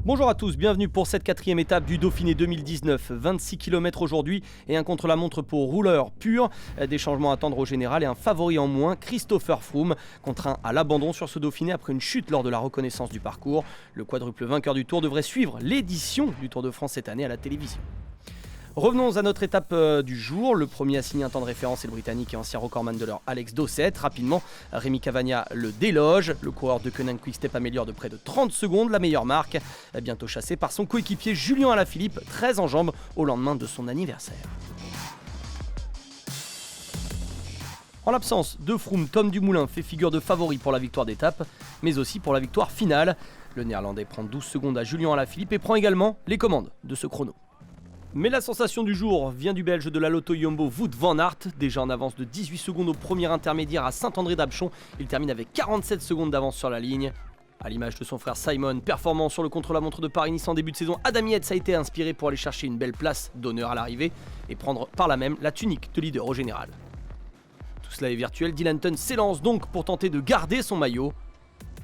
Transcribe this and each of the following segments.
Bonjour à tous, bienvenue pour cette quatrième étape du Dauphiné 2019. 26 km aujourd'hui et un contre-la-montre pour rouleur pur. Des changements à attendre au général et un favori en moins, Christopher Froome, contraint à l'abandon sur ce Dauphiné après une chute lors de la reconnaissance du parcours. Le quadruple vainqueur du Tour devrait suivre l'édition du Tour de France cette année à la télévision. Revenons à notre étape du jour. Le premier à signer un temps de référence est le Britannique et ancien recordman de l'heure Alex Dowsett. Rapidement, Rémi Cavagna le déloge. Le coureur de Koenig Quick-Step améliore de près de 30 secondes la meilleure marque. Bientôt chassé par son coéquipier Julien Alaphilippe, très en jambes au lendemain de son anniversaire. En l'absence de Froome, Tom Dumoulin fait figure de favori pour la victoire d'étape, mais aussi pour la victoire finale. Le Néerlandais prend 12 secondes à Julien Alaphilippe et prend également les commandes de ce chrono. Mais la sensation du jour vient du Belge de la Lotto Jumbo Wout van Aert. Déjà en avance de 18 secondes au premier intermédiaire à Saint-André-d'Apchon, il termine avec 47 secondes d'avance sur la ligne. À l'image de son frère Simon, performant sur le contre-la-montre de Paris-Nice en début de saison, Adam Yates a été inspiré pour aller chercher une belle place d'honneur à l'arrivée et prendre par là même la tunique de leader au général. Tout cela est virtuel, Dylan Teuns s'élance donc pour tenter de garder son maillot.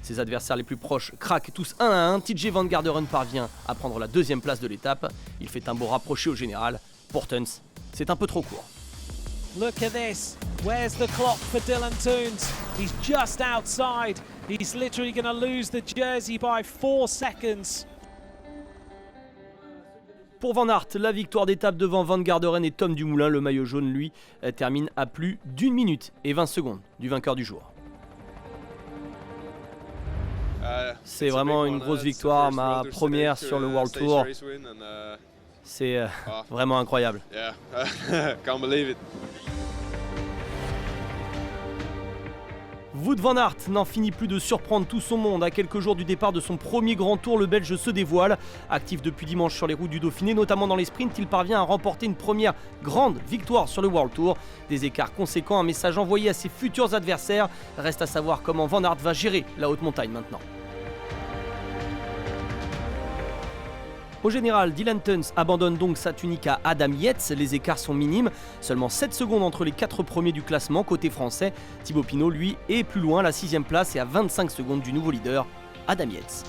Ses adversaires les plus proches craquent tous 1 à 1. TJ Van Garderen parvient à prendre la deuxième place de l'étape. Il fait un beau rapproché au général. Pour Teuns, c'est un peu trop court. Look at this. Where's the clock for Dylan Teuns? He's just outside. He's literally going to lose the jersey by 4 seconds. Pour Van Aert, la victoire d'étape devant Van Garderen et Tom Dumoulin, le maillot jaune, lui, termine à plus d'1 minute et 20 secondes du vainqueur du jour. C'est vraiment une grosse victoire, ma première sur le World Tour. C'est vraiment incroyable. Wout van Aert n'en finit plus de surprendre tout son monde. À quelques jours du départ de son premier grand tour, le Belge se dévoile. Actif depuis dimanche sur les routes du Dauphiné, notamment dans les sprints, il parvient à remporter une première grande victoire sur le World Tour. Des écarts conséquents, un message envoyé à ses futurs adversaires. Reste à savoir comment Van Aert va gérer la haute montagne maintenant. Au général, Dylan Teuns abandonne donc sa tunique à Adam Yates. Les écarts sont minimes, seulement 7 secondes entre les 4 premiers du classement côté français. Thibaut Pinot, lui, est plus loin, la 6ème place et à 25 secondes du nouveau leader, Adam Yates.